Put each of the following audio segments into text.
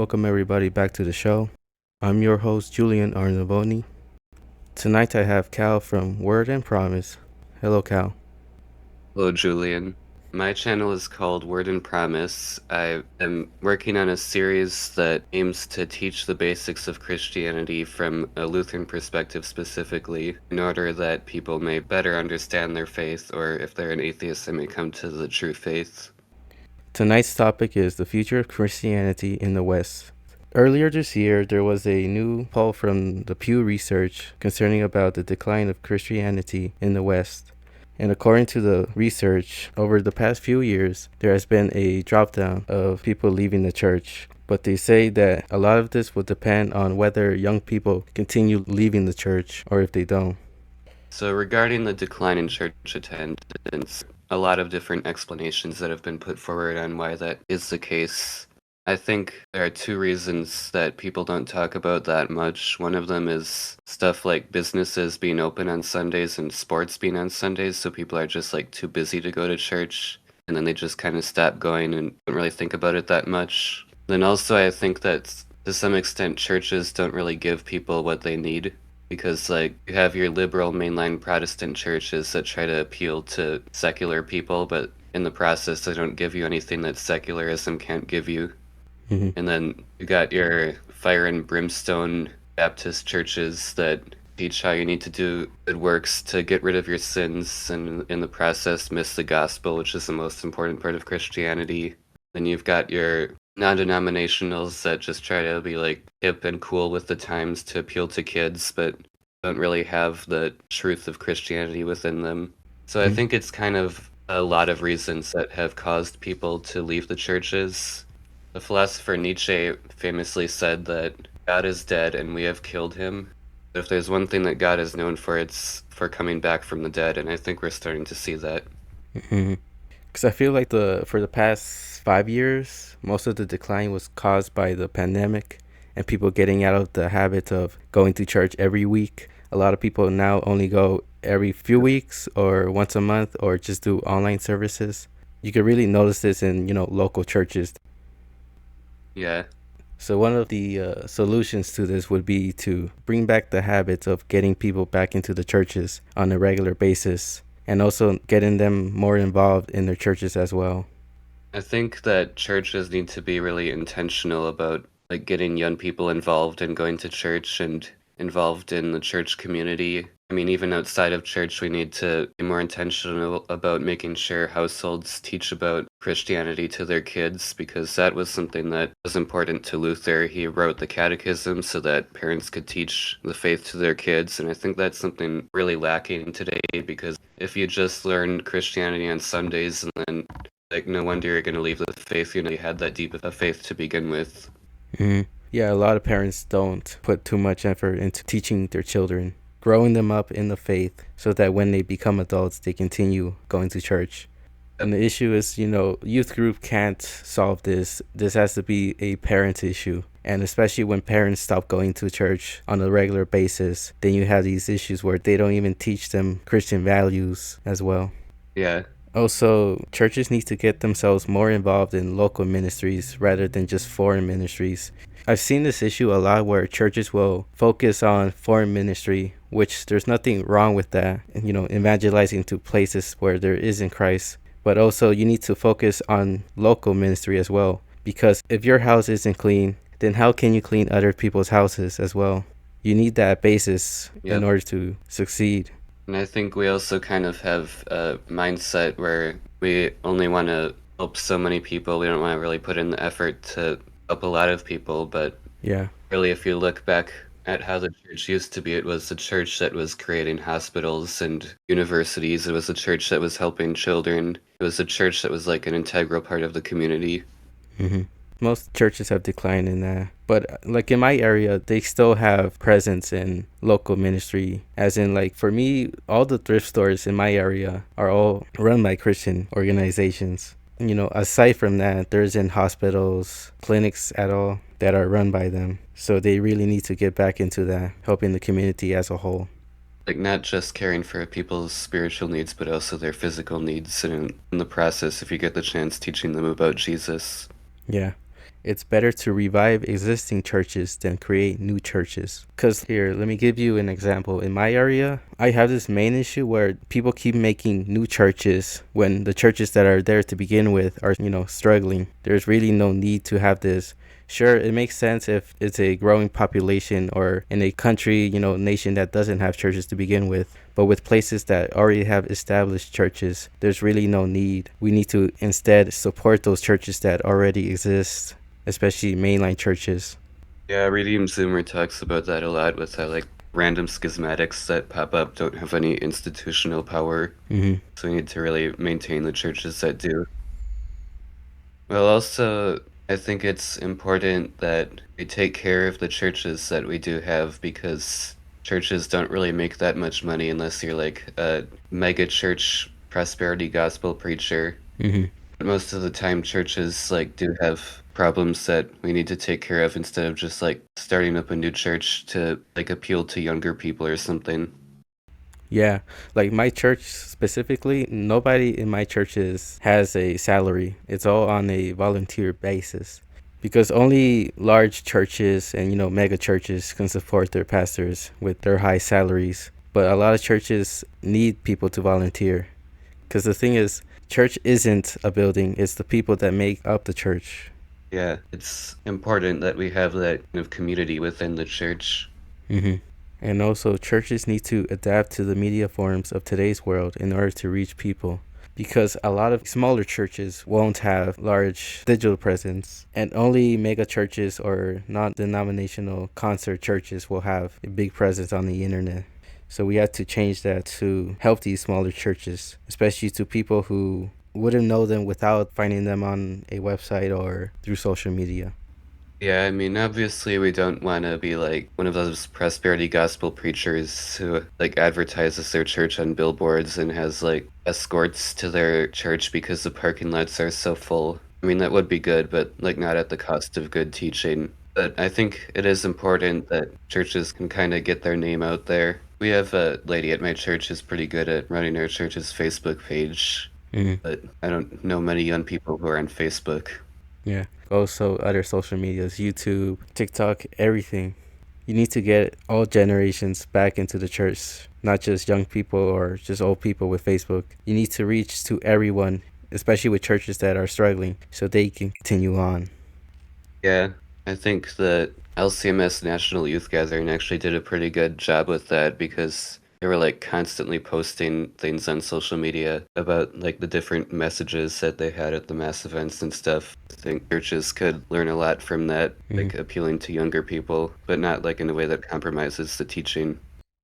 Welcome everybody back to the show. I'm your host, Joulian Arnavoni. Tonight I have Cal from Word and Promise. Hello, Cal. Hello, Julian. My channel is called Word and Promise. I am working on a series that aims to teach the basics of Christianity from a Lutheran perspective specifically, in order that people may better understand their faith, or if they're an atheist, they may come to the true faith. Tonight's topic is the future of Christianity in the West. Earlier this year, there was a new poll from the Pew Research concerning about the decline of Christianity in the West. And according to the research, over the past few years, there has been a drop down of people leaving the church. But they say that a lot of this will depend on whether young people continue leaving the church or if they don't. So regarding the decline in church attendance, a lot of different explanations that have been put forward on why that is the case. I think there are two reasons that people don't talk about that much. One of them is stuff like businesses being open on Sundays and sports being on Sundays, so people are just like too busy to go to church, and then they just kind of stop going and don't really think about it that much. Then also I think that to some extent churches don't really give people what they need, because like you have your liberal mainline Protestant churches that try to appeal to secular people, but in the process they don't give you anything that secularism can't give you. Mhm. And then you got your fire and brimstone Baptist churches that teach how you need to do good works to get rid of your sins, and in the process miss the gospel, which is the most important part of Christianity. Then you've got your non-denominationals that just try to be like hip and cool with the times to appeal to kids, but don't really have the truth of Christianity within them. So I Mhm. think it's kind of a lot of reasons that have caused people to leave the churches. The philosopher Nietzsche famously said that God is dead and we have killed him. But if there's one thing that God is known for, it's for coming back from the dead, and I think we're starting to see that. Mhm. Because I feel like for the past 5 years, most of the decline was caused by the pandemic and people getting out of the habit of going to church every week. A lot of people now only go every few weeks or once a month or just do online services. You can really notice this in local churches. Yeah. So one of the solutions to this would be to bring back the habits of getting people back into the churches on a regular basis, and also getting them more involved in their churches as well. I think that churches need to be really intentional about like getting young people involved in going to church and involved in the church community. I mean, even outside of church, we need to be more intentional about making sure households teach about Christianity to their kids, because that was something that was important to Luther. He wrote the catechism so that parents could teach the faith to their kids, and I think that's something really lacking today, because if you just learn Christianity on Sundays and then like no wonder you're going to leave the faith, you had that deep of a faith to begin with. Yeah, a lot of parents don't put too much effort into teaching their children, growing them up in the faith so that when they become adults, they continue going to church. And Yep. the issue is, youth group can't solve this. This has to be a parent issue. And especially when parents stop going to church on a regular basis, then you have these issues where they don't even teach them Christian values as well. Yeah. Also, churches need to get themselves more involved in local ministries rather than just foreign ministries. I've seen this issue a lot where churches will focus on foreign ministry, which there's nothing wrong with that, evangelizing to places where there isn't Christ. But also, you need to focus on local ministry as well, because if your house isn't clean, then how can you clean other people's houses as well? You need that basis in Yep. order to succeed. And I think we also kind of have a mindset where we only want to help so many people. We don't want to really put in the effort to help a lot of people. But Yeah. really, if you look back at how the church used to be, it was the church that was creating hospitals and universities. It was the church that was helping children. It was the church that was like an integral part of the community. hmm Most churches have declined in that. But like in my area, they still have presence in local ministry. As in, like, for me, all the thrift stores in my area are all run by Christian organizations. Aside from that, there isn't hospitals, clinics at all that are run by them. So they really need to get back into that, helping the community as a whole. Like not just caring for people's spiritual needs, but also their physical needs, and in the process, if you get the chance, teaching them about Jesus. Yeah. It's better to revive existing churches than create new churches. Because here, let me give you an example. In my area, I have this main issue where people keep making new churches when the churches that are there to begin with are, struggling. There's really no need to have this. Sure, it makes sense if it's a growing population or in a country, nation that doesn't have churches to begin with. But with places that already have established churches, there's really no need. We need to instead support those churches that already exist, especially mainline churches. Yeah, Redeem Zoomer talks about that a lot with how like random schismatics that pop up don't have any institutional power. So we need to really maintain the churches that do. Well, also, I think it's important that we take care of the churches that we do have because churches don't really make that much money unless you're like a mega church prosperity gospel preacher. Most of the time churches like do have problems that we need to take care of instead of just like starting up a new church to like appeal to younger people or something. Yeah, like my church specifically, nobody in my churches has a salary. It's all on a volunteer basis because only large churches and mega churches can support their pastors with their high salaries. But a lot of churches need people to volunteer because the thing is, church isn't a building, it's the people that make up the church. Yeah, it's important that we have that kind of community within the church. And also, churches need to adapt to the media forms of today's world in order to reach people. Because a lot of smaller churches won't have large digital presence, and only mega churches or non-denominational concert churches will have a big presence on the internet. So we have to change that to help these smaller churches, especially to people who wouldn't know them without finding them on a website or through social media. Yeah, I mean, obviously we don't want to be like one of those prosperity gospel preachers who like advertises their church on billboards and has like escorts to their church because the parking lots are so full. I mean, that would be good, but like not at the cost of good teaching. But I think it is important that churches can kind of get their name out there. We have a lady at my church who's pretty good at running our church's Facebook page, but I don't know many young people who are on Facebook. Yeah. Also, other social medias, YouTube, TikTok, everything. You need to get all generations back into the church, not just young people or just old people with Facebook. You need to reach to everyone, especially with churches that are struggling, so they can continue on. Yeah, I think that LCMS National Youth Gathering actually did a pretty good job with that because they were like constantly posting things on social media about like the different messages that they had at the mass events and stuff. I think churches could learn a lot from that, like appealing to younger people, but not like in a way that compromises the teaching.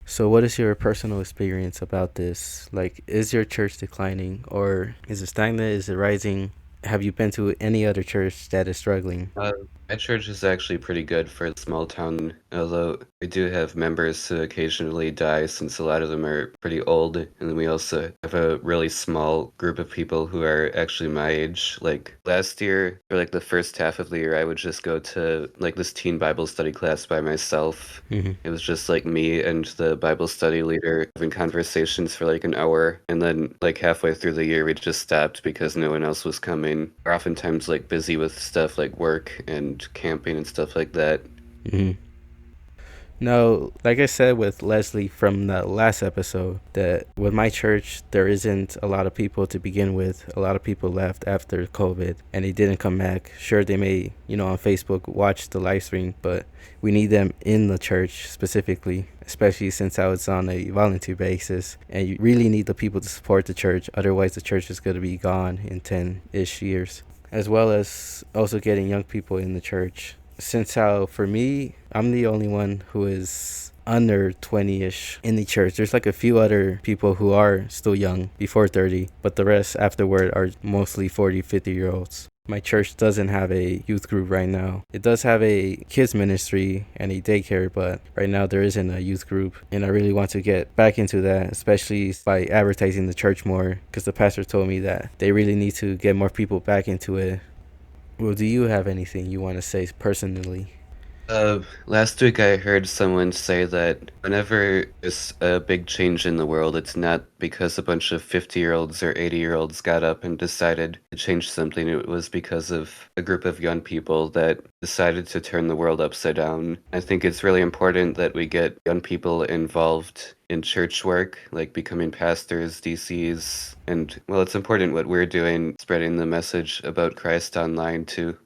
So, what is your personal experience about this? Like, is your church declining, or is it stagnant? Is it rising? Have you been to any other church that is struggling? Uh, my church is actually pretty good for a small town, although we do have members who occasionally die since a lot of them are pretty old. And then we also have a really small group of people who are actually my age. Like last year, or like the first half of the year, I would just go to like this teen Bible study class by myself. It was just like me and the Bible study leader having conversations for like an hour. And then like halfway through the year, we just stopped because no one else was coming. We're oftentimes like busy with stuff like work and camping and stuff like that. No, like I said with Leslie from the last episode, that with my church, there isn't a lot of people to begin with. A lot of people left after COVID and they didn't come back. Sure, they may, on Facebook watch the live stream, but we need them in the church specifically, especially since how it's on a volunteer basis. And you really need the people to support the church. Otherwise, the church is going to be gone in 10-ish years. As well as also getting young people in the church. Since how for me, I'm the only one who is under 20-ish in the church. There's like a few other people who are still young, before 30, but the rest afterward are mostly 40, 50-year-olds. My church doesn't have a youth group right now. It does have a kids ministry and a daycare, but right now there isn't a youth group. And I really want to get back into that, especially by advertising the church more, because the pastor told me that they really need to get more people back into it. Well, do you have anything you want to say personally? Last week I heard someone say that whenever there's a big change in the world, it's not because a bunch of 50-year-olds or 80-year-olds got up and decided to change something. It was because of a group of young people that decided to turn the world upside down. I think it's really important that we get young people involved in church work, like becoming pastors, DCs, and well, it's important what we're doing, spreading the message about Christ online too.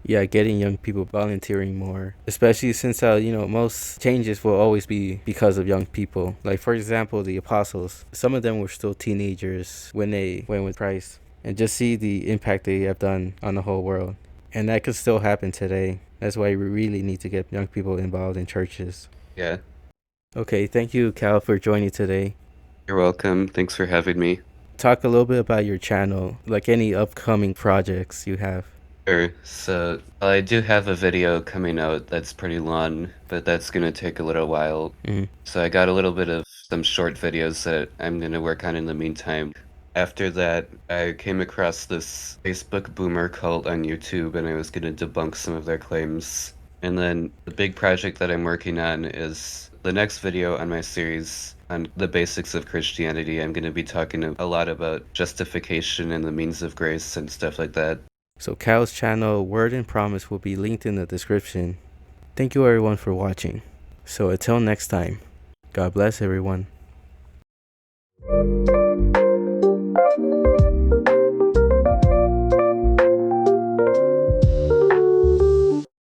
Yeah, getting young people volunteering more, especially since most changes will always be because of young people. Like for example, the apostles, some of them were still teenagers when they went with Christ, and just see the impact they have done on the whole world. And that could still happen today. That's why we really need to get young people involved in churches. Yeah, Okay, thank you, Cal, for joining today. you're welcome. Thanks for having me. Talk a little bit about your channel, like any upcoming projects you have. Sure. So I do have a video coming out that's pretty long, but that's gonna take a little while. Mhm. So I got a little bit of some short videos that I'm gonna work on in the meantime. After that, I came across this Facebook boomer cult on YouTube, and I was gonna debunk some of their claims. And then the big project that I'm working on is the next video on my series on the basics of Christianity. I'm gonna be talking a lot about justification and the means of grace and stuff like that. So Cal's channel, Word and Promise, will be linked in the description. Thank you everyone for watching. So until next time, God bless everyone.